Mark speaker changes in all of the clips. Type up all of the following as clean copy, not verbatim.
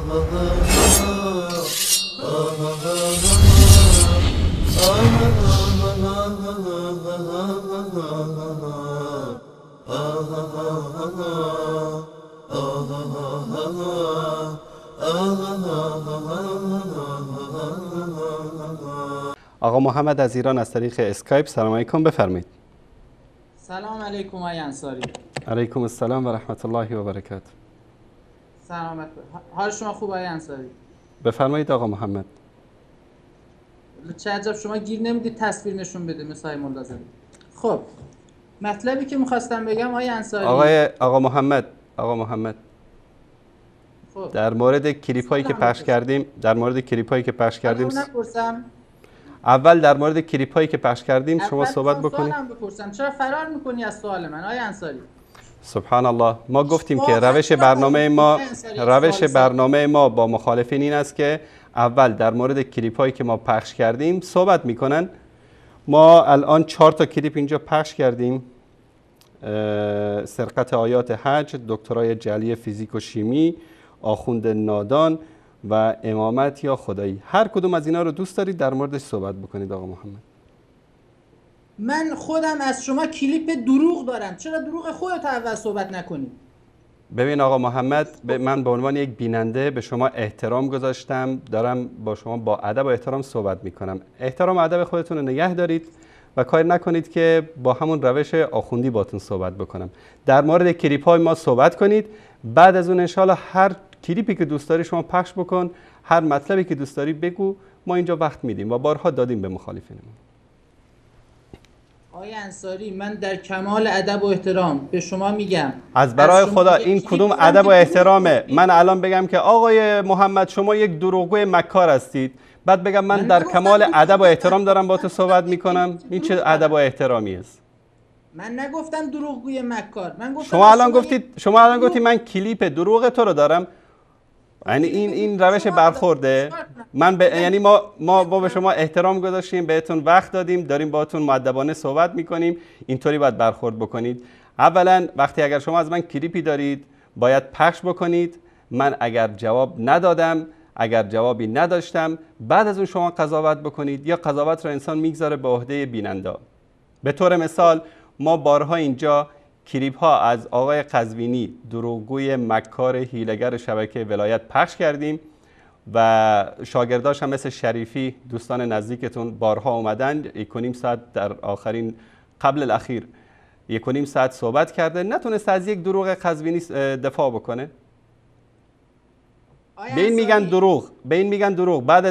Speaker 1: آقا محمد از ایران از طریق اسکایپ سلام علیکم، بفرمایید.
Speaker 2: سلام علیکم آقای انصاری.
Speaker 1: علیکم السلام و رحمت الله و برکاته.
Speaker 2: سلامت. حال شما خوب آقای انصاری؟
Speaker 1: بفرمایید آقا محمد.
Speaker 2: چه عجب شما گیر نمیدید تصویر نشون بده مثل های ملازم. خب مطلبی که میخواستم بگم آقای انصاری،
Speaker 1: آقا محمد
Speaker 2: خب
Speaker 1: در مورد کلیپ هایی که پخش کردیم، اول در مورد کلیپ هایی که پخش کردیم شما صحبت بکنید.
Speaker 2: سوالم بپرسم چرا فرار میکنی از سوال من آقای انصاری؟
Speaker 1: سبحان الله، ما گفتیم که روش برنامه ما با مخالفین این است که اول در مورد کلیپ هایی که ما پخش کردیم صحبت میکنن. ما الان 4 تا کلیپ اینجا پخش کردیم: سرقت آیات حج، دکترای جعلی فیزیک و شیمی، آخوند نادان و امامت یا خدایی. هر کدوم از اینا رو دوست دارید در موردش صحبت بکنید آقا محمد.
Speaker 2: من خودم از شما کلیپ دروغ دارم، چرا دروغ خودت اول صحبت نکنید؟
Speaker 1: ببین آقا محمد، من به عنوان یک بیننده به شما احترام گذاشتم، دارم با شما با ادب و احترام صحبت میکنم. احترام و ادب خودتون رو نگه دارید و کار نکنید که با همون روش آخوندی باتون صحبت بکنم. در مورد کلیپ های ما صحبت کنید، بعد از اون انشالله هر کلیپی که دوست داری شما پخش بکن، هر مطلبی که دوست داری بگو، ما اینجا وقت میدیم و بارها دادیم به مخالفینمون.
Speaker 2: آقای انصاری، من در کمال ادب و احترام به شما میگم،
Speaker 1: از برای خدا این کدوم ادب و احترامه؟ من الان بگم که آقای محمد شما یک دروغگوی مکار هستید، بعد بگم من در کمال ادب و احترام دارم با تو صحبت میکنم؟ این چه ادب و احترامی است؟
Speaker 2: من نگفتم دروغگوی مکار، من گفتم
Speaker 1: شما الان گفتید من کلیپ دروغ تو رو دارم. یعنی این روش برخورده. یعنی ما به شما احترام گذاشتیم، بهتون وقت دادیم، داریم باهاتون مؤدبانه صحبت میکنیم، اینطوری باید برخورد بکنید. اولا وقتی اگر شما از من کلیپی دارید باید پخش بکنید. من اگر جواب ندادم، اگر جوابی نداشتم، بعد از اون شما قضاوت بکنید، یا قضاوت رو انسان میگذاره به عهده بیننده. به طور مثال ما بارها اینجا کلیپ ها از آقای قزوینی، دروغگوی مکار هیلگر شبکه ولایت، پخش کردیم و شاگرداش هم مثل شریفی، دوستان نزدیکتون، بارها اومدن 1.5 ساعت در قبل الاخیر 1.5 ساعت صحبت کرده، نتونست از یک دروغ قزوینی دفاع بکنه. به این میگن دروغ. بعد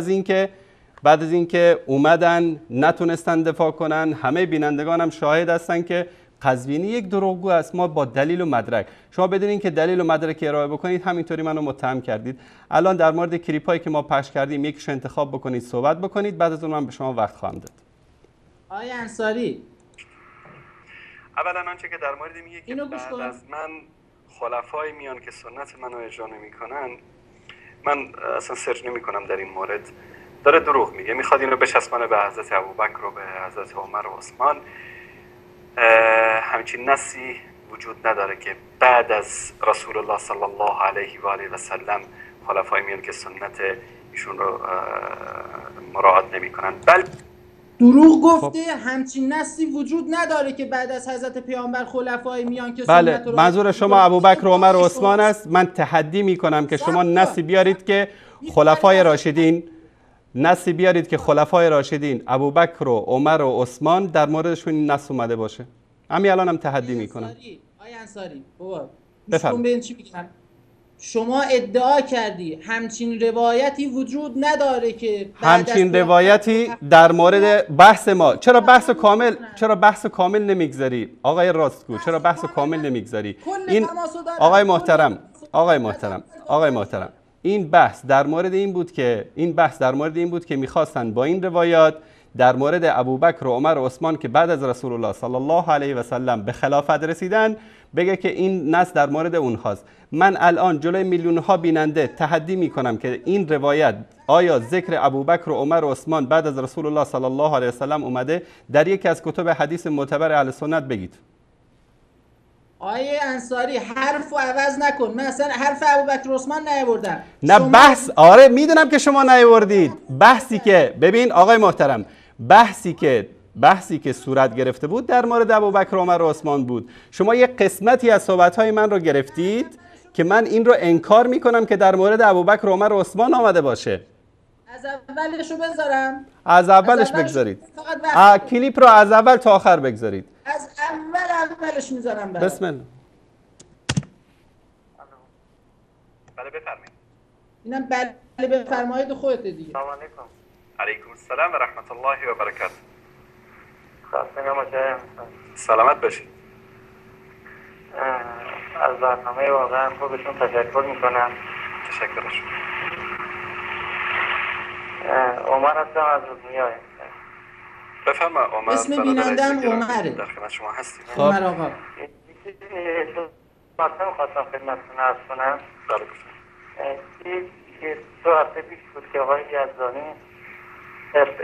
Speaker 1: از اینکه اومدن نتونستن دفاع کنن، همه بینندگان هم شاهد هستن که قزوینی یک دروغگو است. ما با دلیل و مدرک، شما بدونین که دلیل و مدرک ارائه بکنید، همینطوری منو متهم کردید. الان در مورد کلیپ هایی که ما پخش کردیم یکیشو انتخاب بکنید، صحبت بکنید، بعد از اون من به شما وقت خواهم داد.
Speaker 2: آقای انصاری،
Speaker 1: اولا آنچه که در مورد میگه که بعد از من خلفای میان که سنت منو اجرا نمیکنن، من اصلا سرچ نمیکنم در این مورد. داره دروغ میگه، میخواد اینو بچسبونه به حضرت ابوبکر و به حضرت عمر و عثمان. همچین نصی وجود نداره که بعد از رسول الله صلی الله علیه و آله و سلم خلفای میان که سنت ایشون رو مراعات نمیکنن.
Speaker 2: دروغ گفته. همچین نصی وجود نداره که بعد از حضرت پیامبر خلفای میان که سنت رو
Speaker 1: منظور شما ابوبکر و عمر و عثمان است. من تحدی میکنم که شما نصی بیارید که خلفای راشدین ابوبکر و عمر و عثمان در موردشون این نص اومده باشه. همین الان هم تحدی میکنم.
Speaker 2: آقای انصاری بابا ببین چی میگم. شما ادعا کردی همچین روایتی وجود نداره که
Speaker 1: همچین روایتی در مورد بحث ما. چرا بحث کامل نمیگذاری آقای راستگو؟ چرا بحث کامل نمیگذاری؟ این آقای محترم این بحث در مورد این بود که میخواستن با این روایات در مورد ابوبکر و عمر و عثمان که بعد از رسول الله صلی الله علیه و سلم به خلافت رسیدن بگه که این نص در مورد اونهاست. من الان جلوی میلیون ها بیننده تحدی میکنم که این روایت آیا ذکر ابوبکر و عمر و عثمان بعد از رسول الله صلی الله علیه و سلم اومده؟ در یکی از کتب حدیث معتبر اهل سنت بگید.
Speaker 2: آیه انصاری حرف رو عوض نکن. من اصلا حرف ابوبکر عثمان نیاوردم.
Speaker 1: نه بحث، آره میدونم که شما نیاوردید. بحثی که ببین آقای محترم، بحثی که صورت گرفته بود در مورد ابوبکر عمر و عثمان بود. شما یک قسمتی از صحبت‌های من رو گرفتید که من این رو انکار میکنم که در مورد ابوبکر عمر و عثمان آمده باشه.
Speaker 2: از اولش رو بذارم،
Speaker 1: از اولش بگذارید. کلیپ رو از اول تا آخر بگذارید.
Speaker 2: از اولش میذارم.
Speaker 1: بسم الله.
Speaker 3: بله بفرمایید.
Speaker 2: اینم بله بفرمایید خودت دیگه.
Speaker 3: سلام علیکم. علیکم السلام و رحمت الله و برکاته. سلامت باشید.
Speaker 4: از برنامه واقعا خوبشون تشکر میکنم.
Speaker 3: تشکر شما.
Speaker 4: عمر هستم از روزمیای.
Speaker 3: بفرما عمر.
Speaker 2: اسم بینندم عمره.
Speaker 3: در خدمت شما هستیم.
Speaker 2: عمر آقا.
Speaker 4: مثلا خواستم خدمتتون عرض کنم.
Speaker 3: بله.
Speaker 4: یک 2 هفته پیش بود که آقای یزدانی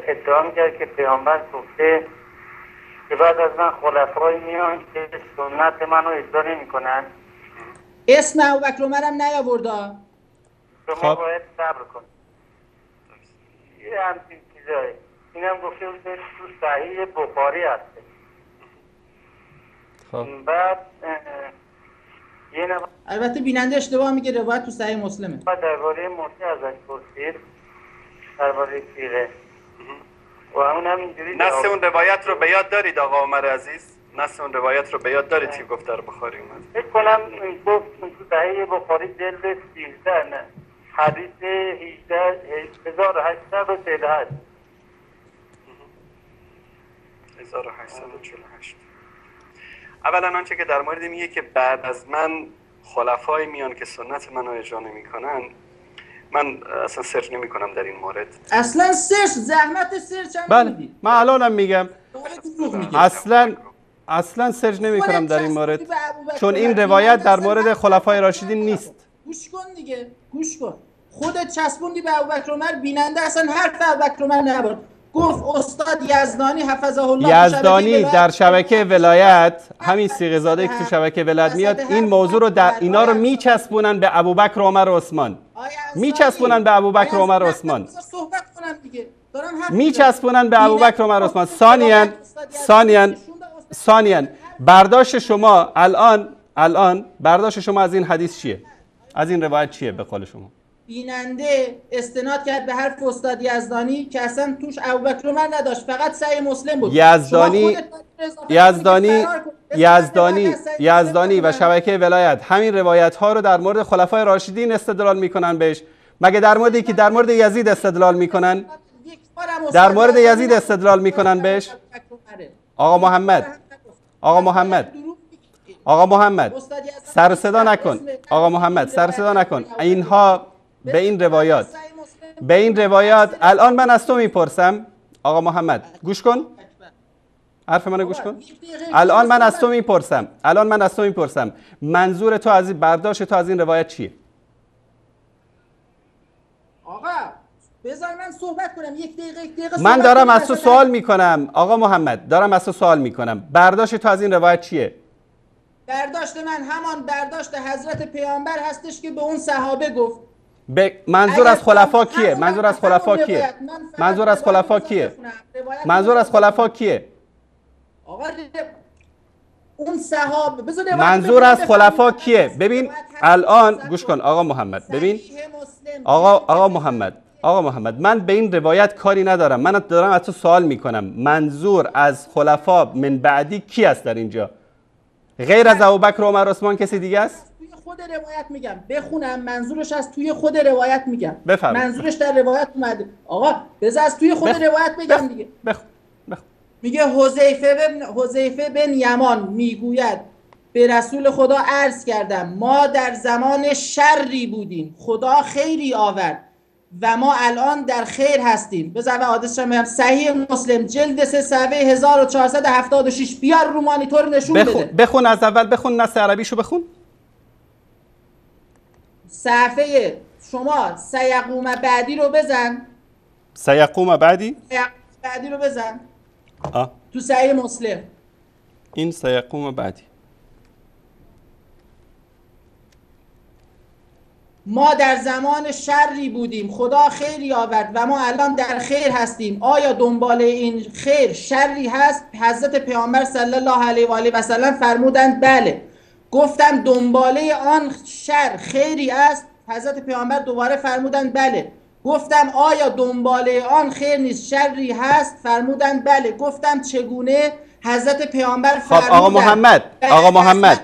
Speaker 4: ادعا میکرد که پیامبر گفته که بعد از من خلفایی میان که سنت منو اجرا نمیکنن.
Speaker 2: اسم ابوبکر عمرم نیاوردا.
Speaker 4: شما باید صبر کنید. یه همچین چیزایی. اینم گفته بود که تو صحیح بخاری هسته. بعد یه نفر
Speaker 2: البته بیننده اشتباه میگه، روایت تو صحیح مسلمه.
Speaker 4: درباره مرسی ازش پرسید، درباره سیره و اون هم اینجوری
Speaker 3: نص اون روایت رو به یاد دارید آقا عمر عزیز؟ نص اون روایت رو به یاد دارید که گفت در بخاری اومد؟
Speaker 4: فکر کنم گفت تو صحیح بخاری جلد 13 نه حدیث 1848
Speaker 3: 1848. اولا آنچه که در مورد میگه که بعد از من خلفای میان که سنت منو اجرا نمیکنن، من اصلا سرچ نمی کنم در این مورد.
Speaker 2: اصلا سرچ زحمت سرچ هم
Speaker 1: بله
Speaker 2: نمیدی.
Speaker 1: من الانم میگم اصلا سرچ نمی کنم در این مورد، چون این روایت در مورد خلفای راشدین نیست.
Speaker 2: گوش کن دیگه، گوش کن. خودت چسبوندی به ابوبکر عمر، بیننده اصلا حرف ابوبکر عمر نبرد. گفت استاد یزدانی حفظه الله
Speaker 1: یزدانی در شبکه ولایت، همین صیغه زاده که تو شبکه ولایت میاد، این موضوع رو در اینا رو میچسبونن به ابوبکر عمر و عثمان. میچسبونن به ابوبکر عمر و عثمان.
Speaker 2: صحبت کنم دیگه.
Speaker 1: میچسبونن به ابوبکر عمر و عثمان. ثانیاً برداشت شما الان برداشت شما از این حدیث چیه؟ از این روایت چیه به قول شما؟
Speaker 2: بیننده استناد کرد به حرف استاد یزدانی که اصلا توش ابوبکر عمر نداشت، فقط صحیح مسلم بود.
Speaker 1: یزدانی و شبکه ولایت همین روایت ها رو در مورد خلفای راشدین استدلال میکنن بهش. مگه در مورد که در مورد یزید استدلال میکنن؟ در مورد یزید استدلال میکنن بهش؟ آقا محمد سر صدا نکن. آقا محمد سر صدا نکن. اینها به این روایات الان من از تو میپرسم. آقا محمد گوش کن، حرف منو گوش کن. الان من از تو میپرسم منظور تو از برداشت تو از این روایت چیه؟
Speaker 2: آقا بذار من صحبت کنم. یک دقیقه
Speaker 1: من دارم از تو سوال میکنم. آقا محمد دارم از تو سوال میکنم، برداشت تو از این روایت چیه؟
Speaker 2: برداشت من همان برداشت حضرت پیامبر هستش که به اون صحابه گفت.
Speaker 1: منظور از خلفا کیه؟ منظور از خلفا کیه؟
Speaker 2: آقا اون صحابه
Speaker 1: منظور از خلفا کیه؟ ببین الان گوش کن آقا محمد. ببین آقا محمد من به این روایت کاری ندارم. من دارم از تو سوال میکنم منظور از خلفا من بعدی کی است در اینجا؟ غیر از ابوبکر و عمر و عثمان کسی دیگه است؟
Speaker 2: توی خود روایت میگم بخونم، منظورش از توی خود روایت میگم.
Speaker 1: بفرمایید.
Speaker 2: منظورش در روایت اومده. آقا بذار از توی خود روایت بگم دیگه.
Speaker 1: بخون.
Speaker 2: میگه حذیفه بن یمان میگوید به رسول خدا عرض کردم ما در زمان شری بودیم، خدا خیری آورد و ما الان در خیر هستیم. بذار حادثش رو میگم. صحیح مسلم جلد 3 صفحه 1476. بیار رو مانیتور نشون بده.
Speaker 1: بخون از اول، بخون نص عربیشو بخون.
Speaker 2: صفحه شما سیقوم بعدی رو بزن.
Speaker 1: سیقوم بعدی
Speaker 2: رو بزن. تو صحیح مسلم
Speaker 1: این سیقوم بعدی
Speaker 2: ما در زمان شری بودیم خدا خیری آورد و ما الان در خیر هستیم. آیا دنبال این خیر شری هست؟ حضرت پیامبر صلی الله علیه و آله و سلم فرمودند بله. گفتم دنباله آن شر خیری است؟ حضرت پیامبر دوباره فرمودند بله. گفتم آیا دنباله آن خیر نیست شری هست؟ فرمودند بله. گفتم چگونه؟ حضرت پیامبر فرمودند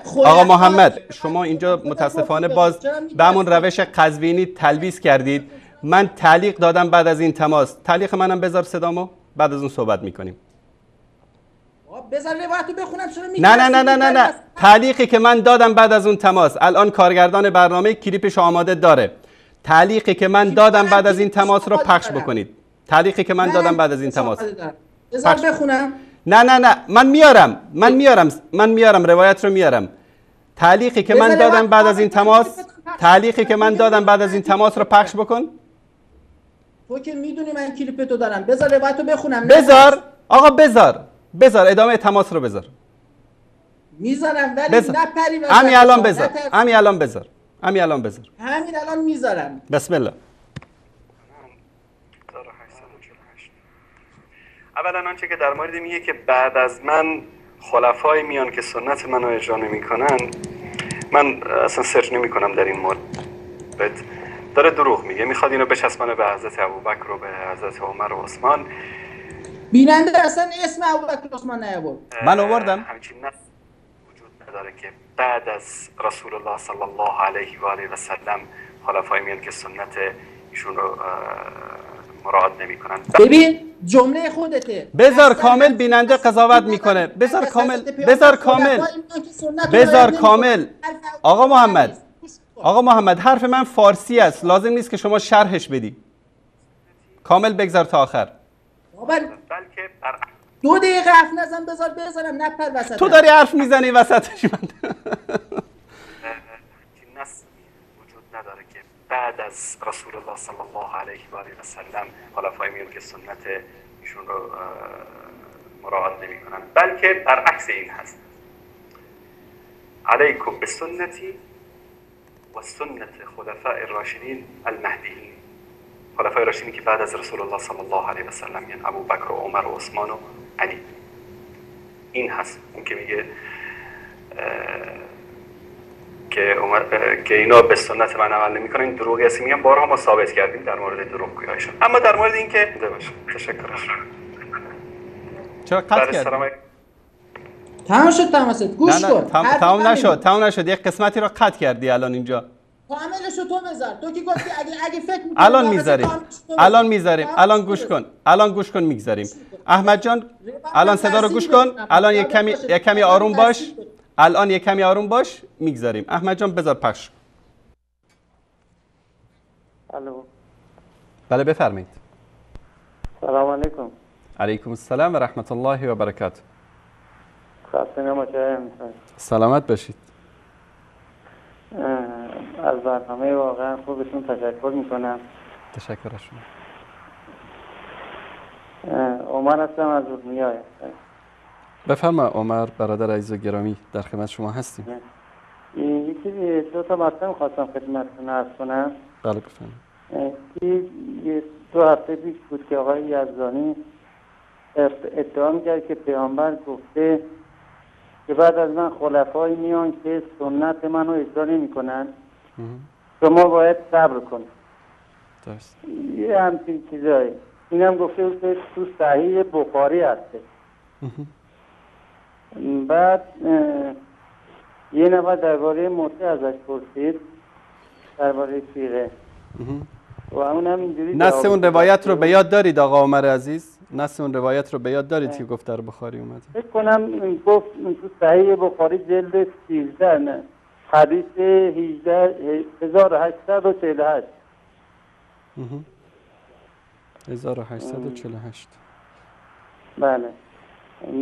Speaker 1: خب آقا محمد شما اینجا متاسفانه باز به همون روش قزوینی تلبیس کردید. من تعلیق دادم بعد از این تماس. تعلیق منم بذار صدامو، بعد از اون صحبت میکنیم.
Speaker 2: بذار روایتو بخونم. چرا میگی؟
Speaker 1: نه تعلیقی که من دادم بعد از اون تماس، الان کارگردان برنامه کلیپش آماده داره. تعلیقی که من دادم بعد از این تماس رو پخش بکنید. تعلیقی که من دادم بعد از این تماس.
Speaker 2: بذار بخونم.
Speaker 1: نه من میارم روایت رو میارم. تعلیقی که من دادم بعد از این تماس رو پخش بکن.
Speaker 2: تو که میدونی من کلیپتو دارم. بذار روایتو بخونم.
Speaker 1: بذار آقا بذار ادامه تماس رو بذار.
Speaker 2: میذارم ولی نپری.
Speaker 1: همین الان بذار.
Speaker 2: همین الان میذارم.
Speaker 1: بسم الله.
Speaker 3: اولا آنچه که در مورد میگه که بعد از من خلفای میان که سنت منو اجرا نمیکنن، من اصلا سرچ نمیکنم در این مورد. داره دروغ میگه، میخواد اینو بچسبانه به حضرت ابوبکر و به حضرت عمر و عثمان.
Speaker 2: بیننده اصلا اسم ابوبکر و عثمان نیاورد.
Speaker 1: من آوردم.
Speaker 3: همچین نص وجود نداره که بعد از رسول الله صلی الله علیه و آله و سلم خلفای میان که سنت ایشون رو مراعات نمیکنن.
Speaker 2: ببین جمله خودته.
Speaker 1: بذار کامل بیننده قضاوت میکنه. بذار کامل. آقا محمد حرف من فارسی است، لازم نیست که شما شرحش بدی. کامل بگذار تا آخر.
Speaker 3: بلکه
Speaker 2: 2 دقیقه حرف نزن. بذارم نپر وسط.
Speaker 1: تو داری حرف میزنی وسطش. من
Speaker 3: نص وجود نداره که بعد از رسول الله صلی الله علیه و آله و سلم خلفای میان که سنت ایشون رو مراعات نمیکنن، بلکه برعکس این هست. علیکم بسنتی و سنت خلفاء الراشدین المهدیین. خلفای راشدین که بعد از رسول الله صلی الله علیه و سلم یعنی ابوبکر و عمر و عثمان و علی. این هست. اون که میگه که اینا به سنت من عمل نمی‌کنن، این دروغی است. میگم بارها ما ثابت کردیم در مورد دروغگوییشون. اما در مورد این که تشکر.
Speaker 1: چرا قطع کردی؟
Speaker 2: تمام شد تماست. گوش کن.
Speaker 1: تمام نشد. یک قسمتی رو قطع کردی الان اینجا.
Speaker 2: کاملشو تو بذار. تو که گفتی اگه فکر می‌کنی
Speaker 1: الان گوش کن میگذاریم. احمد جان الان صدا رو گوش کن. الان یک کمی آروم باش. میگذاریم. احمد جان بذار پخش.
Speaker 4: الو.
Speaker 1: بله بفرمایید.
Speaker 4: سلام علیکم.
Speaker 1: علیکم السلام و رحمت الله و برکاته.
Speaker 4: خسته نباشید.
Speaker 1: سلامت باشید.
Speaker 4: از برنامه واقعا خوبتون تشکر میکنم.
Speaker 1: تشکر از شما.
Speaker 4: عمر هستم از ارومیه.
Speaker 1: بفرما عمر برادر عزیز و گرامی، در خدمت شما هستیم.
Speaker 4: یکی 2 مطلب خواستم خدمتتون عرض کنم.
Speaker 1: بله بفرمایید.
Speaker 4: 2 هفته پیش بود که آقای یزدانی ادعا می‌کرد که پیامبر گفته که بعد از من خلفایی میان که سنت منو اجرا نمی‌کنن، شما باید صبر کنید.
Speaker 1: درست.
Speaker 4: یه همچین چیزایی. اینم گفته بود که تو صحیح بخاری هسته. بعد یه نفر درباره موسی ازش پرسید، درباره فیقه، و اونم اینجوری
Speaker 1: نص اون روایت رو به یاد دارید آقا عمر عزیز؟ نص اون روایت رو به یاد دارید که گفت در بخاری اومده؟
Speaker 4: فکر کنم گفت تو صحیح بخاری جلد 13 نه حدیث 1848.
Speaker 1: 1848.
Speaker 4: بله.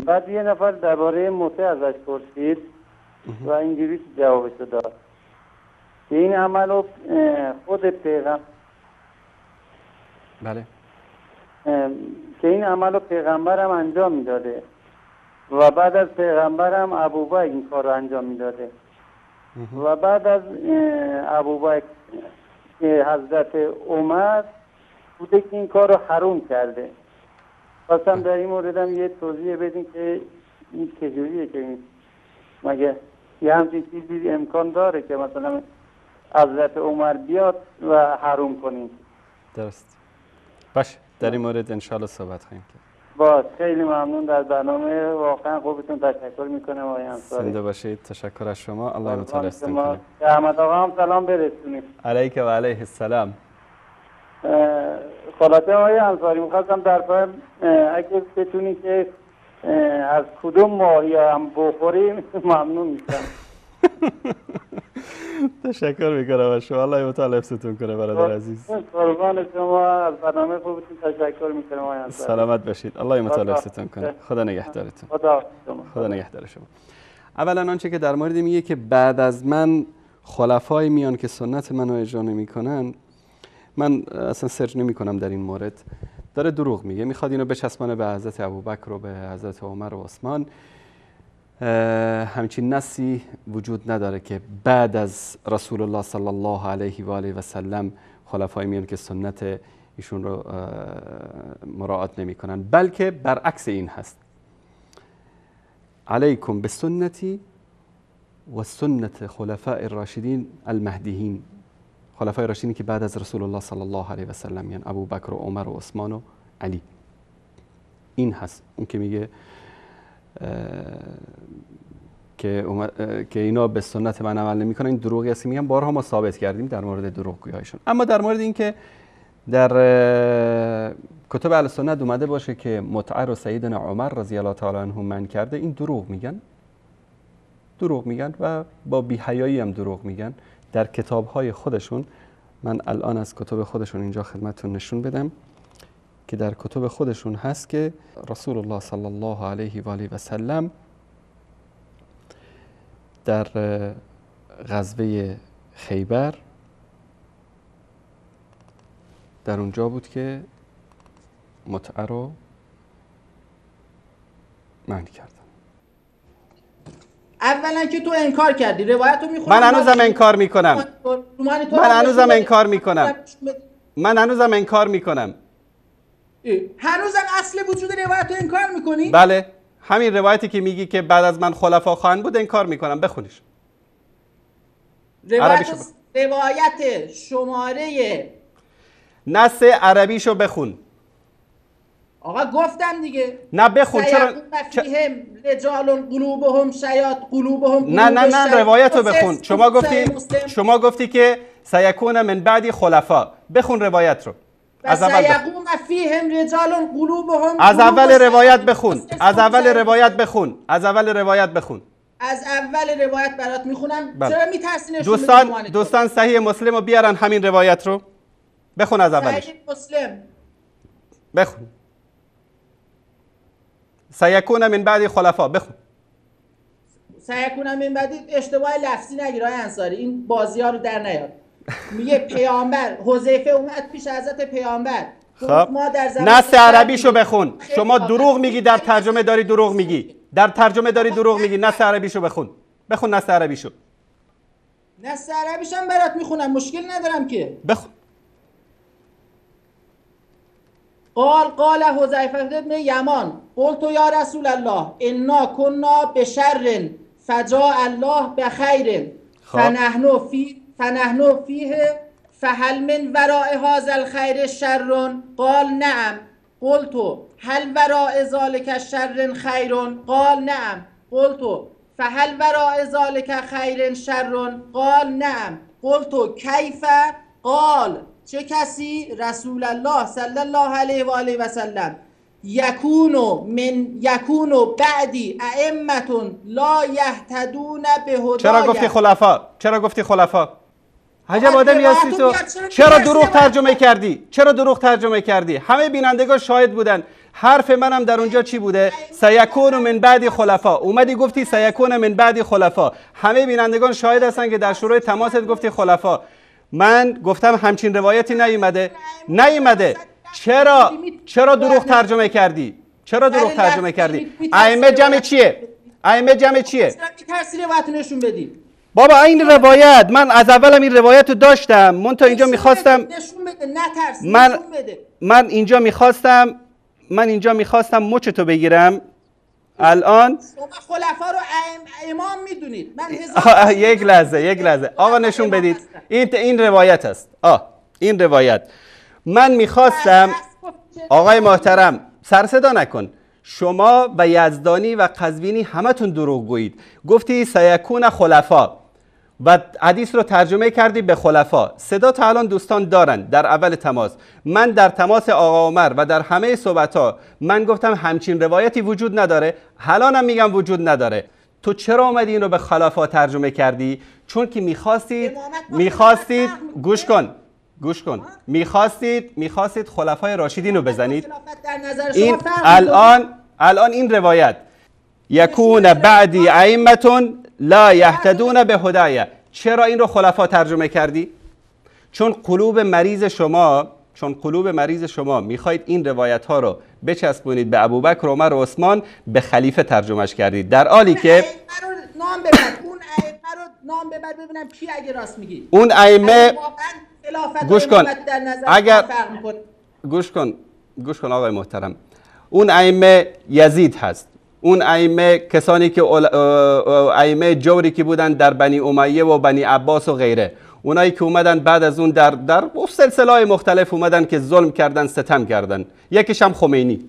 Speaker 4: بعد یه نفر درباره موسی ازش پرسید و اینجوری جوابش داد که این عمل رو خود پیغمبر که این عمل رو پیغمبرم انجام میداده و بعد از پیغمبرم ابوبکر این کار رو انجام میداده و بعد از ابوبکر که حضرت عمر بوده که این کار رو حروم کرده. خواستم در این موردم یه توضیح بدین که این چجوریه که این مگه یه همچین چیزی امکان داره که مثلا حضرت عمر بیاد و حروم کنیم؟
Speaker 1: درست. باشه، در این مورد انشالله صحبت خواهیم کرد.
Speaker 4: باز خیلی ممنون در برنامه، واقعا خوبتون تشکر میکنم آقای انصاری.
Speaker 1: زنده باشید. تشکر از شما. الله متعال استون کنه.
Speaker 4: احمد آقا هم سلام برسونید.
Speaker 1: علیک و علیه السلام.
Speaker 4: خلاصه آقای انصاری میخواستم در پایان اگه بتونی که از کدوم ماهی هم بخوریم ممنون میشم.
Speaker 1: تشکر میکنم از شما. الله متعال حفظتون کنه برادر عزیز.
Speaker 4: قربان شما، از برنامه خوبتون تشکر میکنم آقای انصاری.
Speaker 1: سلامت باشید. الله متعال حفظتون کنه. خدا نگهدارتون. خدا نگهدار شما. اولا آنچه که در مورد میگه که بعد از من خلفای میان که سنت منو اجرا نمیکنن، من اصلا سرچ نمی کنم در این مورد. داره دروغ میگه، میخواد اینو بچسبانه به حضرت ابوبکر و به حضرت عمر و عثمان. همچین نصی وجود نداره که بعد از رسول الله صلی الله علیه و آله و سلم خلفای میان که سنت ایشون رو مراعات نمی کنن، بلکه برعکس این هست. علیکم به سنتی و سنت خلفاء الراشدین المهدیین، خلفای راشدینی که بعد از رسول الله صلی الله علیه و سلم میان، ابوبکر و عمر و عثمان و علی. این هست. اون که میگه که اینا به سنت من عمل نمیکنن، این دروغی است که میگن. بارها ما ثابت کردیم در مورد دروغگویی‌هایشون. اما در مورد این که در کتب اهل سنت اومده باشه که متعه رو سیدنا عمر رضی الله تعالی عنه من کرده، این دروغ میگن و با بی‌حیایی هم دروغ میگن. در کتاب‌های خودشون، من الان از کتب خودشون اینجا خدمتتون نشون بدم که در کتب خودشون هست که رسول الله صلی الله علیه و آله و سلم در غزوه خیبر در اونجا بود که متعه رو منع کردن.
Speaker 2: اولا که تو انکار کردی، روایت رو میخونم.
Speaker 1: من هنوزم انکار میکنم.
Speaker 2: هنوزم اصل وجود روایت رو انکار میکنی؟
Speaker 1: بله، همین روایتی که میگی که بعد از من خلفا خواهند بود انکار میکنم. بخونیش.
Speaker 2: روایت شماره
Speaker 1: نص عربیشو بخون.
Speaker 2: آقا گفتم دیگه.
Speaker 1: نه بخون. چرا
Speaker 2: فیهم رجال قلوبهم شیاط قلوبهم
Speaker 1: نه روایتو بخون. شما گفتی که سیکون من بعدی خلفا. بخون روایت رو. از اول روایت بخون. از اول روایت
Speaker 2: برات میخونم.
Speaker 1: بله.
Speaker 2: چرا میترسی
Speaker 1: دوستان صحیح مسلم رو بیارن همین روایت رو. بخون از اولش.
Speaker 2: صحیح مسلم.
Speaker 1: بخون. سیکون من بعدی خلفا. بخون.
Speaker 2: سیکون من بعدی اشتباه لفظی نگیر آقای انصاری. این بازی ها رو در نیار. میگه پیامبر حذیفه اومد پیش حضرت پیامبر.
Speaker 1: خب نص عربیشو بخون. شما دروغ میگی، در ترجمه داری دروغ میگی. نص عربیشو بخون. نص عربیشو.
Speaker 2: نص عربیشم برات میخونم، مشکل ندارم که.
Speaker 1: بخون.
Speaker 2: قال حذیفه بن یمان قلت یا رسول الله انا كنا بشر فجاء الله بخیر فنحن فیه فهل من وراء هذا الخیر شر؟ قال نعم. قلت هل وراء ذلك شر خیر؟ قال نعم. قلت فهل وراء ذلك خیر شر؟ قال نعم. قلت کیف؟ قال چه کسی؟ رسول الله صلی الله علیه و آله و سلم یکون بعدی ائمه لا یهتدون بهدای.
Speaker 1: چرا گفتی خلفا؟ عجب آدمی هستی تو. چرا دروغ ترجمه کردی؟ همه بینندگان شاهد بودن. حرف منم در اونجا چی بوده؟ سیکون من بعد خلفا. اومدی گفتی سیکون من بعد خلفا. همه بینندگان شاهد هستن که در شروع تماست گفتی خلفا. من گفتم همچین روایتی نیامده. چرا دروغ ترجمه کردی؟ ائمه جمع چیه؟
Speaker 2: ترسی روایت نشون بدی.
Speaker 1: بابا این روایت، من از اولم این روایت رو داشتم، من تا اینجا میخواستم
Speaker 2: نشون بده، نترس،
Speaker 1: من
Speaker 2: نشون بده.
Speaker 1: من اینجا میخواستم مچ تو بگیرم الان.
Speaker 2: شما خلفا رو امام میدونید. من
Speaker 1: یک لحظه آقا نشون بدید. این روایت است. این روایت. من میخواستم آقای محترم سر صدا نکن. شما و یزدانی و قزوینی همتون دروغ گویید. گفتی سیکون خلفا و حدیث رو ترجمه کردی به خلفا. صدا تا الان دوستان دارن در اول تماس. من در تماس آقا عمر و در همه صحبت‌ها من گفتم همچین روایتی وجود نداره. الانم میگم وجود نداره. تو چرا اومدی این رو به خلفا ترجمه کردی؟ چون که میخواستید میخواستید خلفای راشدین رو بزنید. این الان این روایت یکون بعدی ائمة لا یهتدون بهدای، چرا این رو خلفا ترجمه کردی؟ چون قلوب مریض شما میخواید این روایت ها رو بچسبونید به ابوبکر، عمر و عثمان، به خلیفه ترجمهش کردید، در حالی که
Speaker 2: نام ببر، اون ائمه رو نام ببر ببینم کی اگه راست میگی.
Speaker 1: اون ائمه گوش کن، اگر گوش کن آقای محترم، اون ائمه یزید هست، اون ائمه کسانی که ائمه جوری که بودن در بنی امیه و بنی عباس و غیره، اونایی که اومدن بعد از اون در سلسله‌های مختلف اومدن که ظلم کردن، ستم کردن، یکیش هم خمینی.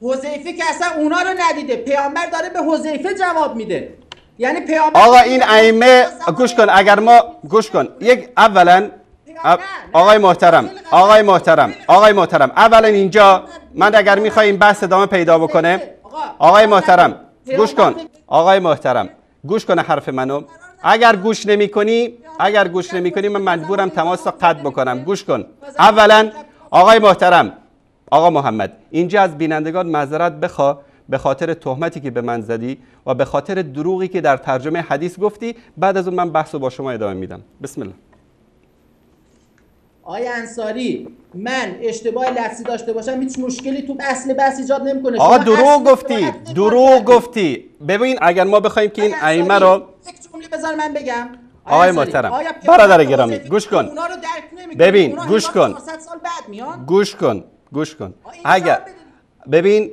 Speaker 2: حذیفه که اصلا اونا رو ندیده، پیامبر داره به حذیفه جواب میده. یعنی پیامبر
Speaker 1: آقا این ائمه گوش کن، اگر ما گوش کن، یک اولا آقای محترم اولا اینجا من اگر میخوای این بحث ادامه پیدا بکنه، آقای محترم گوش کن حرف منو. اگر گوش نمی کنی من مجبورم تماس رو قطع بکنم. گوش کن. اولا آقای محترم، آقا محمد، اینجا از بینندگان معذرت بخوا به خاطر تهمتی که به من زدی و به خاطر دروغی که در ترجمه حدیث گفتی. بعد از اون من بحث رو با شما ادامه میدم. بسم الله.
Speaker 2: آقای انصاری، من اشتباه لفظی داشته باشم هیچ مشکلی تو اصل بحث ایجاد نمیکنه.
Speaker 1: آقا دروغ گفتی. ببین اگر ما بخوایم که این ائمه رو
Speaker 2: یک جمله بذار من بگم.
Speaker 1: آقای محترم، برادر گرامی، گوش کن.
Speaker 2: اونا رو درک نمی‌کنی.
Speaker 1: ببین گوش کن.
Speaker 2: 400 سال بعد میان.
Speaker 1: گوش کن. اگر ببین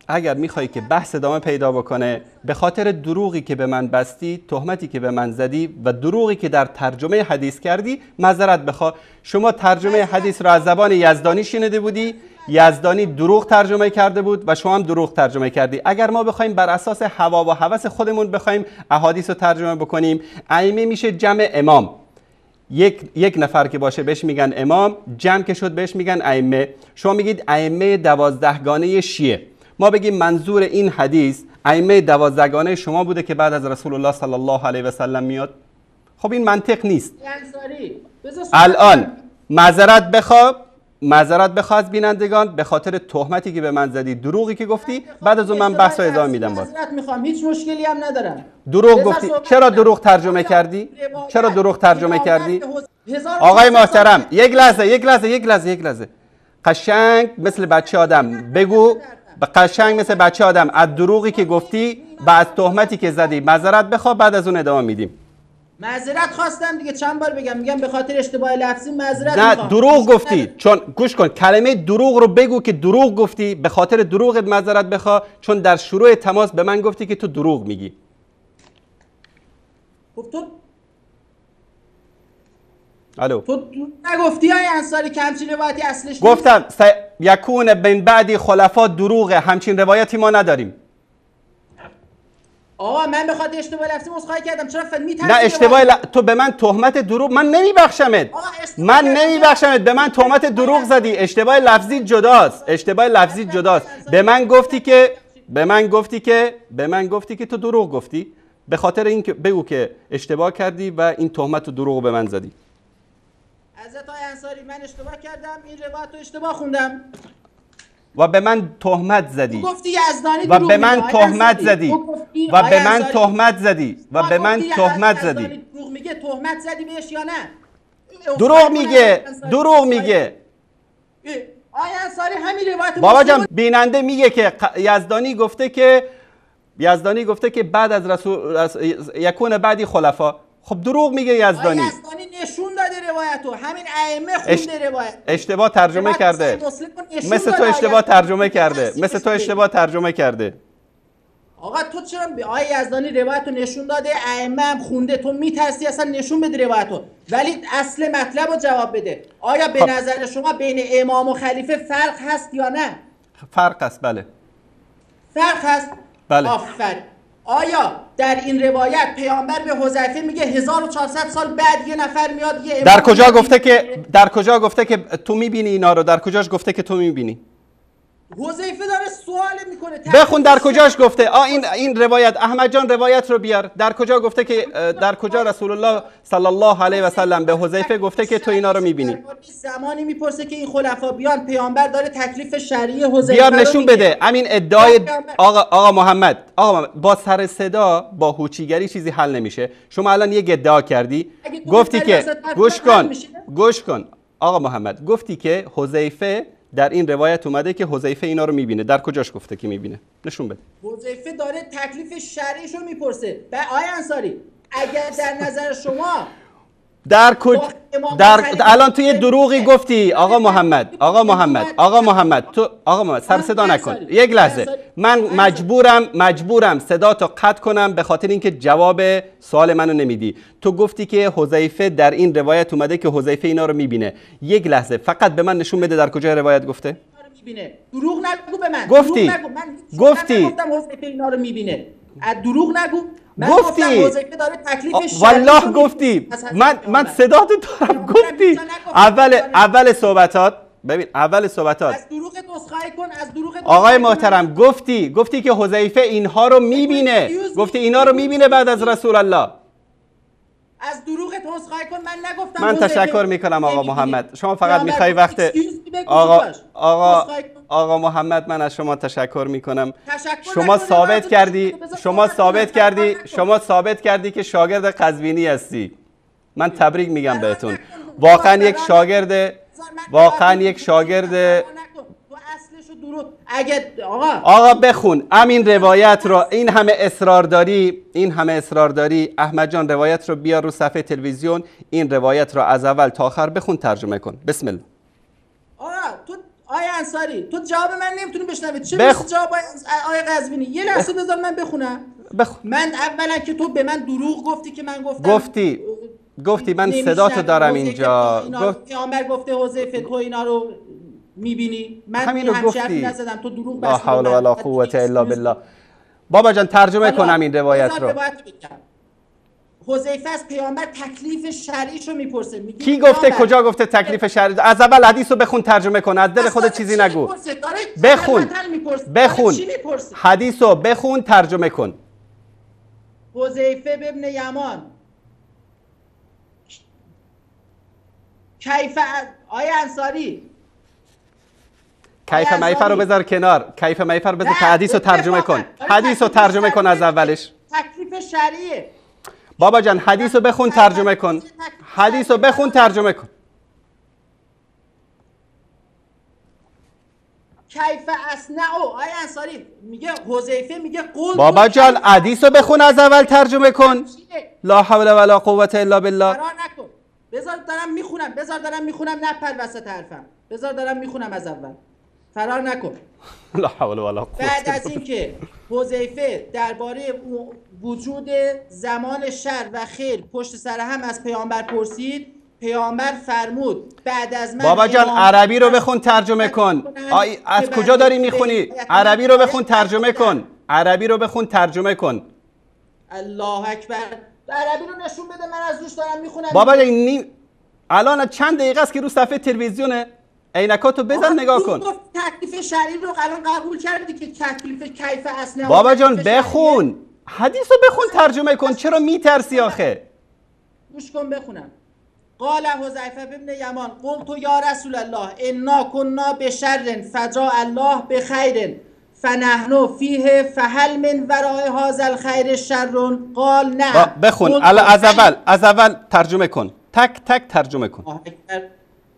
Speaker 1: اگر میخوای که بحث ادامه پیدا بکنه، به خاطر دروغی که به من بستی، تهمتی که به من زدی و دروغی که در ترجمه حدیث کردی، معذرت بخوا. شما ترجمه حدیث را از زبان یزدانی شنیده بودی، یزدانی دروغ ترجمه کرده بود و شما هم دروغ ترجمه کردی. اگر ما بخوایم بر اساس هوا و هوس خودمون بخوایم احادیث رو ترجمه بکنیم، ائمه میشه جمع امام. یک نفر که باشه بهش میگن امام، جمع که شد بهش میگن ائمه. شما میگید ائمه 12 گانه شیعه، ما بگیم منظور این حدیث ائمه 12 گانه شما بوده که بعد از رسول الله صلی الله علیه و سلم میاد. خب این منطق نیست. الان معذرت بخوا از بینندگان به خاطر تهمتی که به من زدی، دروغی که گفتی. بعد از اون من بحث رو ادامه میدم. باز
Speaker 2: معذرت میخوام، هیچ مشکلی هم ندارم.
Speaker 1: دروغ گفتی. چرا دروغ ترجمه کردی؟ آقای محترم، یک لحظه قشنگ مثل بچه آدم بگو، قشنگ مثل بچه آدم از دروغی که گفتی و از تهمتی که زدی معذرت بخوا، بعد از اون ادامه میدیم.
Speaker 2: معذرت خواستم دیگه، چند بار میگم به خاطر اشتباه لفظی معذرت
Speaker 1: نه
Speaker 2: میخوام.
Speaker 1: دروغ گفتی. چون گوش کن، کلمه دروغ رو بگو که دروغ گفتی، به خاطر دروغت معذرت بخوا، چون در شروع تماس به من گفتی که تو دروغ میگی.
Speaker 2: خب تو
Speaker 1: الو،
Speaker 2: تو نگفتی های انصاری که همچین روایتی اصلش نیست؟
Speaker 1: گفتم یکون بین بعدی خلفا دروغه، همچین روایتی ما نداریم.
Speaker 2: آقا من به خاطر اشتباه لفظی عذرخواهی کردم. چرا میترسی؟
Speaker 1: نه تو به من تهمت دروغ، من نمیبخشمت. به من تهمت دروغ زدی. اشتباه لفظی جداست. به من گفتی که تو دروغ گفتی. به خاطر این که بگو که اشتباه کردی و این تهمت دروغ به من زدی.
Speaker 2: حضرت آقای انصاری، من اشتباه کردم، این روایت رو اشتباه خوندم
Speaker 1: و به من تهمت زدی.
Speaker 2: گفتی یزدانی
Speaker 1: و به من تهمت زدی. و به من تهمت زدی.
Speaker 2: دروغ میگه، تهمت زدی بهش یا نه؟
Speaker 1: دروغ میگه.
Speaker 2: آقای انصاری همین روایت
Speaker 1: بابا جان، بیننده میگه که یزدانی گفته که یزدانی گفته که بعد از رسول یکون بعدی خلفا. خب دروغ میگه یزدانی.
Speaker 2: یزدانی نشون داده روایتو، همین ائمه خونده روایت.
Speaker 1: اشتباه ترجمه کرده. مثل تو اشتباه ترجمه کرده. مثل تو اشتباه ترجمه کرده.
Speaker 2: آقا تو چرا آقای یزدانی روایتو نشون داده، ائمه هم خونده، تو میترسی اصلا نشون بده روایتو، ولی اصل مطلب رو جواب بده. آیا به نظر شما بین امام و خلیفه فرق هست یا نه؟
Speaker 1: فرق است، بله.
Speaker 2: فرق هست؟
Speaker 1: بله.
Speaker 2: آفرین. آیا در این روایت پیامبر به حذیفه میگه 1400 سال بعد یه نفر میاد یه امام
Speaker 1: در کجا گفته که تو میبینی اینا رو؟ در کجاش گفته که تو میبینی؟
Speaker 2: حذیفه داره سوال میکنه.
Speaker 1: بخون در کجاش گفته. این روایت احمد جان روایت رو بیار. در کجا گفته که در کجا رسول الله صلی الله علیه و سلم به حذیفه گفته که تو اینا رو میبینی؟
Speaker 2: زمانی میپرسه که این خلفا بیان، پیامبر داره تکلیف شرعی حذیفه
Speaker 1: بیار نشون بده. همین ادعای آقا محمد با سر صدا با هوچیگری چیزی حل نمیشه. شما الان یک ادعا کردی، گفتی که گوش کن آقا محمد، گفتی که حذیفه در این روایت اومده که حذیفه اینا رو میبینه. در کجاش گفته که میبینه؟ نشون بده.
Speaker 2: حذیفه داره تکلیف شرعیشو میپرسه. آقای انصاری اگر در نظر شما
Speaker 1: الان تو یه دروغی گفتی آقا محمد تو سر صدا نکن. یک لحظه، من مجبورم صدا تو قطع کنم به خاطر اینکه جواب سوال منو نمیدی. تو گفتی که حذیفه در این روایت اومده که حذیفه اینا رو میبینه. یک لحظه فقط به من نشون بده در کجا روایت گفته؟
Speaker 2: دروغ نگو به من.
Speaker 1: گفتی
Speaker 2: گفتم حذیفه اینا رو میبینه. دروغ نگو.
Speaker 1: گفتی والله گفتی. من صدا تو دارم. گفتی اول صحبتات. ببین اول صحبتات
Speaker 2: از دروغ عذرخواهی کن. از دروغ
Speaker 1: آقای محترم گفتی که حذیفه اینها رو میبینه. گفتی اینا رو میبینه بعد از رسول الله.
Speaker 2: از دروغ عذرخواهی کن. من نگفتم.
Speaker 1: من تشکر میکنم آقا محمد. شما فقط میخوای وقت آقا محمد، من از شما تشکر میکنم. شما ثابت کردی که شاگرد قزوینی هستی. من تبریک میگم بهتون. واقعا یک شاگرد آقا بخون همین روایت رو. این همه اصرار داری احمد جان، روایت رو بیار رو صفحه تلویزیون. این روایت رو از اول تا آخر بخون، ترجمه کن. بسم الله.
Speaker 2: آقای انصاری تو جواب من نمیتونی بشنوی. چه مثل جواب آقای قزوینی؟ یه لحظه بذار من بخونم. من اولا که تو به من دروغ گفتی که من گفتم.
Speaker 1: گفتی من صدا تو دارم اینجا.
Speaker 2: پیامبر گفته حذیفه تو اینا رو میبینی. من
Speaker 1: همینو گفتی.
Speaker 2: نزدم. تو دروغ بس.
Speaker 1: لا حول ولا قوة الا بالله. بابا جان ترجمه کنم این روایت رو.
Speaker 2: حذیفه از پیامبر تکلیف شرعیشو میپرسه.
Speaker 1: کی گفته؟ کجا گفته تکلیف شرعی؟ از اول حدیثو بخون، ترجمه کن. از دل خودت چیزی نگو. بخون حدیثو بخون، ترجمه کن.
Speaker 2: حذیفه ابن یمان کیف آیا انصاری
Speaker 1: کیف میفر رو بذار کنار. کیف میفر بذار. حدیثو ترجمه کن از اولش.
Speaker 2: تکلیف شرعیه
Speaker 1: بابا جان. حدیثو بخون، ترجمه کن. ترجمه کن.
Speaker 2: کیف اصنعوا. آیا انصاری میگه حذیفه میگه قول.
Speaker 1: بابا جان حدیثو بخون از اول، ترجمه کن. لا حول ولا قوة الا بالله.
Speaker 2: فرار نکن. بذار دارم میخونم نپر وسط حرفم. بذار دارم میخونم از اول. فرار نکن.
Speaker 1: لا حول ولا قوة.
Speaker 2: بعد از اینکه حذیفه درباره وجود زمان شر و خیر پشت سر هم از پیامبر پرسید، پیامبر فرمود بعد از من.
Speaker 1: بابا جان عربی رو بخون، ترجمه کن. از کجا داری میخونی؟ عربی رو بخون، ترجمه کن.
Speaker 2: الله اکبر. عربی رو نشون بده، من از روش دارم میخونم.
Speaker 1: بابا جان الان چند دقیقه است که رو صفحه تلویزیونه. عینکاتو بزن نگاه کن.
Speaker 2: تکلیف شرعی رو الان قبول کردی که تکلیف کیف اصلا.
Speaker 1: بابا جان بخون حدیثو، بخون ترجمه کن. چرا میترسی آخه؟
Speaker 2: گوش کن بخونم. قال حذیفه ابن یمان قلت یا رسول الله انا كنا بشر فجاء الله بخیر فنحن فیه فهل من وراء هذا الخیر شر؟ قال نه.
Speaker 1: بخون از اول ترجمه کن. تک ترجمه کن.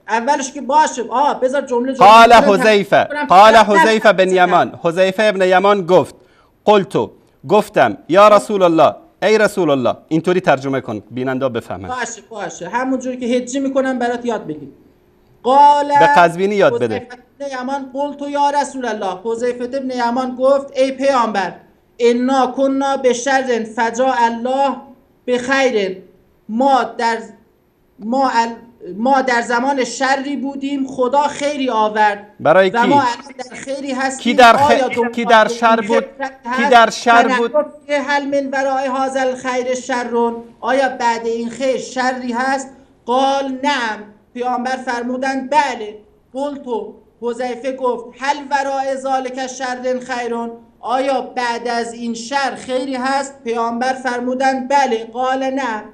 Speaker 2: اولش که باشه. بذار جمله.
Speaker 1: قال حذیفه بن یمان. حذیفه ابن یمان گفت قلت گفتم یا رسول الله، ای رسول الله. اینطوری ترجمه کن بیننده بفهمن.
Speaker 2: باشه همونجوری که هجی میکنم برات یاد بگیم. قال
Speaker 1: به قزوینی یاد بده.
Speaker 2: حذیفه بن یمان قلت یا رسول الله، حذیفه بن یمان گفت ای پیامبر، انا کنا بشر فجاء الله بخیر، ما در زمان شری بودیم خدا خیری آورد.
Speaker 1: برای کی؟
Speaker 2: و ما در خیری هستیم.
Speaker 1: کی در شر بود؟ کی در شر بود؟
Speaker 2: هل من ورای هذا الخیر شرون، آیا بعد این خیر شری هست؟ قال نعم، پیامبر فرمودند بله. قلت، حذیفه گفت هل ورای ذالک شر خیرون، آیا بعد از این شر خیری هست؟ پیامبر فرمودند بله. قال نه.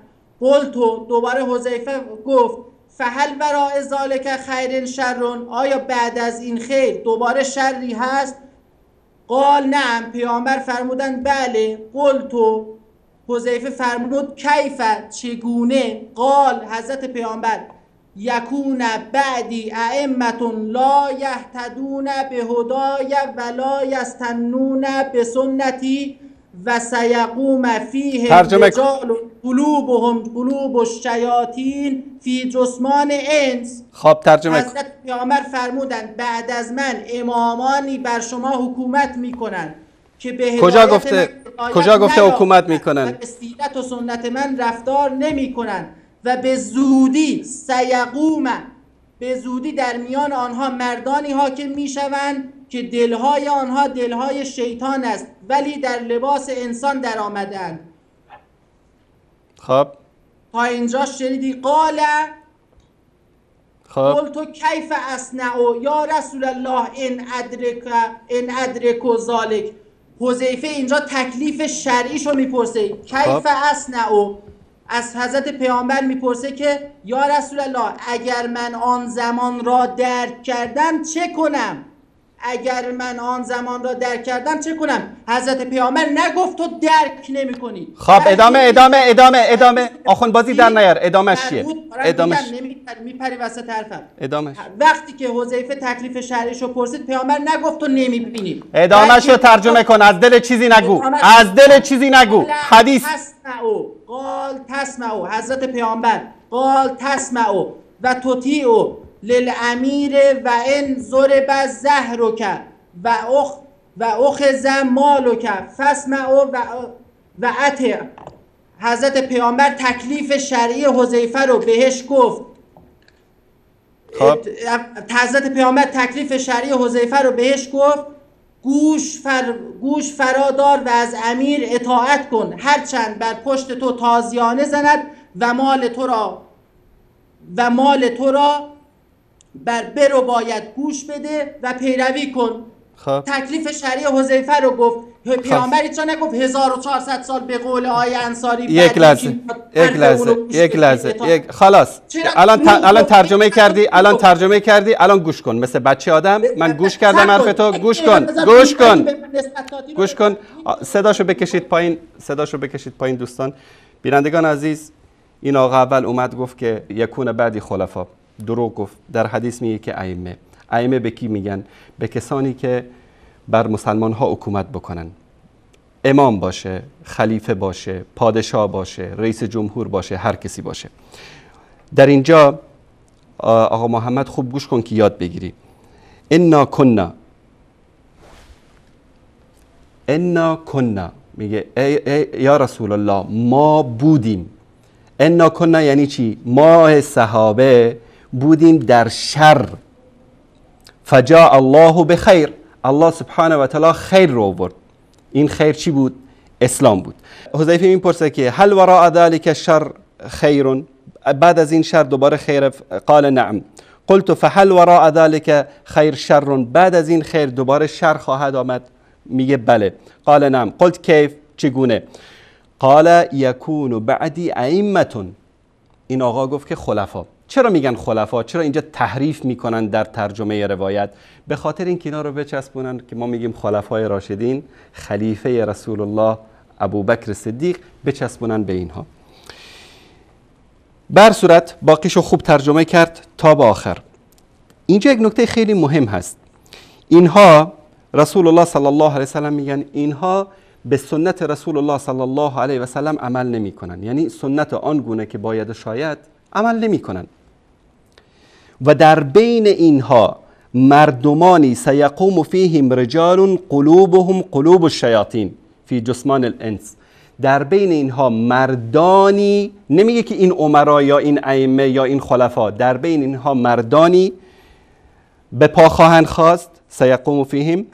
Speaker 2: قلت، دوباره حذیفه گفت فهل ورای ذالک خیر شرون، آیا بعد از این خیر دوباره شری هست؟ قال نعم، پیامبر فرمودند بله. قلت، حذیفه فرمود کیف، چگونه؟ قال، حضرت پیامبر یکون بعدی ائمة لا یهتدون بهدای ولا یستنون بسنتی و سیقوم فیه رجال قلوبهم قلوب الشیاطین فی جثمان انس.
Speaker 1: خب ترجمه.
Speaker 2: حضرت پیامبر فرمودند بعد از من امامانی بر شما حکومت میکنند که به
Speaker 1: کجا گفته حکومت میکنن؟
Speaker 2: و به سیرت و سنت من رفتار نمیکنند و به زودی سیقوم، به زودی در میان آنها مردانی حاکم میشوند که دلهای آنها دلهای شیطان است ولی در لباس انسان در آمدند.
Speaker 1: خب
Speaker 2: تا اینجا شنیدی؟ قال
Speaker 1: خب
Speaker 2: قلت کیف اصنع یا رسول الله ان ادرک ذالک. حذیفه اینجا تکلیف شرعیشو میپرسه. کیف اصنع، از حضرت پیامبر میپرسه که یا رسول الله اگر من آن زمان را درک کردم چه کنم؟ اگر من آن زمان را درک کردم چه کنم؟ حضرت پیامبر نگفت تو درک نمی کنی.
Speaker 1: خب ادامه آخوند بازی در نیار. ادامه چیه؟ ادامه
Speaker 2: میپری وسط حرفم.
Speaker 1: ادامه
Speaker 2: وقتی که حذیفه تکلیف شرعیشو پرسید پیامبر نگفت تو نمیبینی.
Speaker 1: ادامه شو ترجمه کن. از دل چیزی نگو. از دل چیزی نگو. حدیث.
Speaker 2: قال تسمعوا، حضرت پیامبر قال تسمعوا و تطیعوا للامیر و ان ضرب زهرک و اخذ مالک فاسمعوا و اطع. حضرت پیامبر تکلیف شرعی حذیفه رو بهش گفت. حضرت پیامبر تکلیف شرعی حذیفه رو بهش گفت گوش فرادار و از امیر اطاعت کن هرچند بر پشت تو تازیانه زند و مال تو را برو باید گوش بده و پیروی کن.
Speaker 1: خب
Speaker 2: تکلیف شرعی حذیفه رو گفت. پیامبر چرا نگفت 1400 سال به قول آیه انصاری؟
Speaker 1: یک لحظه خلاص. الان ترجمه کردی. الان گوش کن. مثل بچه آدم من گوش کردم حرف تو. گوش کن. صداشو بکشید پایین دوستان. بینندگان عزیز، این آقا اول اومد گفت که یکون بعدی خلفا. دروغ گفت. در حدیث میگه که ائمه به کی میگن؟ به کسانی که بر مسلمان ها حکومت بکنن. امام باشه، خلیفه باشه، پادشاه باشه، رئیس جمهور باشه، هر کسی باشه. در اینجا آقا محمد خوب گوش کن که یاد بگیری. انا کنا میگه یا رسول الله ما بودیم. انا کنا یعنی چی؟ ما صحابه بودیم در شر. فجاء الله بخیر، الله سبحانه و تعالی خیر رو آورد. این خیر چی بود؟ اسلام بود. حذیفه میپرسه که هل وراء ذلك شر خیر، بعد از این شر دوباره خیر؟ قال نعم. قلت فهل وراء ذلك خیر شر، بعد از این خیر دوباره شر خواهد آمد؟ میگه بله. قال نعم. قلت کیف، چگونه؟ قال یکون بعدی ائمه. این آقا گفت که خلفا. چرا میگن خلفا؟ چرا اینجا تحریف میکنن در ترجمه روایت؟ به خاطر این که اینا رو بچسبونن که ما میگیم خلفای راشدین، خلیفه رسول الله ابوبکر صدیق، بچسبونن به اینها. بر صورت باقیشو خوب ترجمه کرد تا به آخر. اینجا یک نکته خیلی مهم هست. اینها رسول الله صلی الله علیه وسلم میگن اینها به سنت رسول الله صلی الله علیه و سلم عمل نمی کنن، یعنی سنت آنگونه که باید شاید عمل نمی کنن. و در بین اینها مردمانی سیقوم فیهم رجال قلوبهم قلوب الشیاطین فی جسمان الانس. در بین اینها مردانی، نمیگه که این امرا یا این ائمه یا این خلفا، در بین اینها مردانی به پا خواهند خواست، سیقوم فیهم،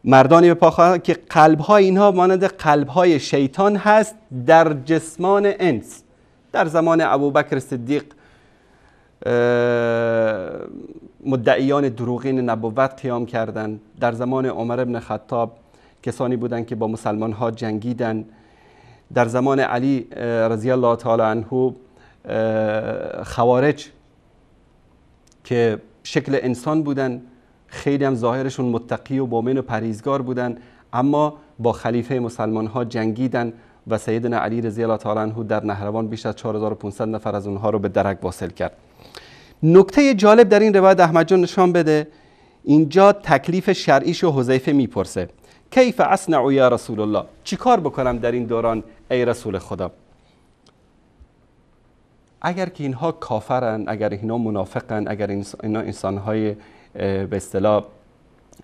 Speaker 1: مردانی به پا خواهند که قلب‌های اینها مانند قلب‌های شیطان هست در جسمان انس. در زمان ابوبکر صدیق مدعیان دروغین نبوت قیام کردند. در زمان عمر ابن خطاب کسانی بودند که با مسلمان ها جنگیدند. در زمان علی رضی الله تعالی عنه خوارج که شکل انسان بودند، خیلی هم ظاهرشون متقی و مؤمن و پرهیزگار بودند، اما با خلیفه مسلمان ها جنگیدند و سیدنا علی رضی الله تعالی عنه در نهروان بیش از 4500 نفر از اونها رو به درک واصل کرد. نکته جالب در این روایت احمد جان نشان بده، اینجا تکلیف شرعیشو حذیفه میپرسه، کیف اصنع یا رسول الله، چی کار بکنم در این دوران ای رسول خدا؟ اگر که اینها کافرن، اگر اینها منافقن، اگر اینا انسانهای به اصطلاح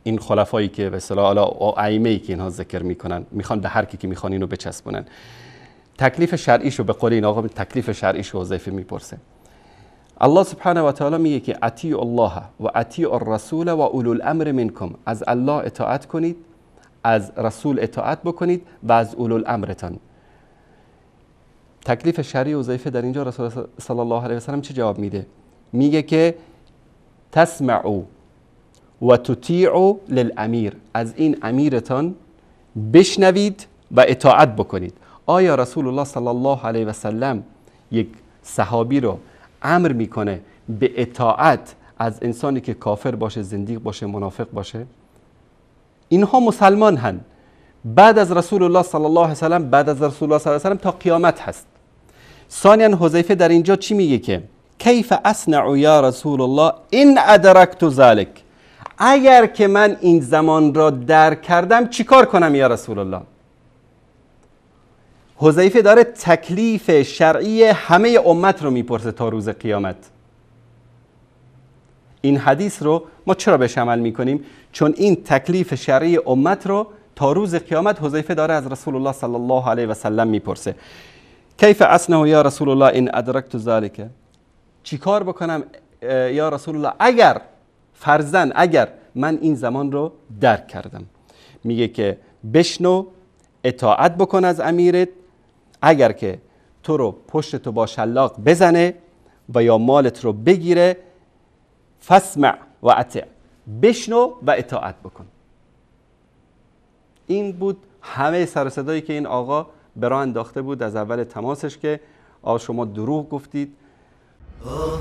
Speaker 1: این خلفایی که به اصطلاح ائمه‌ای که اینها ذکر میکنن میخوان به هر کی که میخوان اینو بچسبونن، تکلیف شرعیشو به قول این آقا تکلیف شرعیشو حذیفه میپرسه. الله سبحانه و تعالی میگه که اطیعوا الله و اطیعوا الرسول و اولو الامر منکم، از الله اطاعت کنید، از رسول اطاعت بکنید و از اولو الامرتان. تکلیف شرعی حذیفه در اینجا رسول صلی الله علیه و سلم چه جواب میده؟ میگه که تسمعوا و تطیعوا للامیر، از این امیرتان بشنوید و اطاعت بکنید. آیا رسول الله صلی الله علیه و سلم یک صحابی رو امر میکنه به اطاعت از انسانی که کافر باشه، زندیق باشه، منافق باشه؟ اینها مسلمان هن، بعد از رسول الله صلی الله علیه و سلم، بعد از رسول الله صلی الله علیه و سلم تا قیامت هست. ثانیاً حذیفه در اینجا چی میگه که کیف اصنع یا رسول الله ان ادرکت ذلک، اگر که من این زمان را درک کردم چیکار کنم یا رسول الله؟ حذیفه داره تکلیف شرعی همه امت رو میپرسه تا روز قیامت. این حدیث رو ما چرا بهش عمل میکنیم؟ چون این تکلیف شرعی امت رو تا روز قیامت حذیفه داره از رسول الله صلی الله علیه و سلم میپرسه. کیف اصنع یا رسول الله ان ادرکت ذلک، چیکار بکنم یا رسول الله اگر فرضاً اگر من این زمان رو درک کردم؟ میگه که بشنو، اطاعت بکن از امیرت، اگر که تو رو پشتتو با شلاق بزنه و یا مالت رو بگیره، فاسمع و اطع، بشنو و اطاعت بکن. این بود همه سر و صدایی که این آقا به راه انداخته بود از اول تماسش که آقا شما دروغ گفتید.
Speaker 5: آه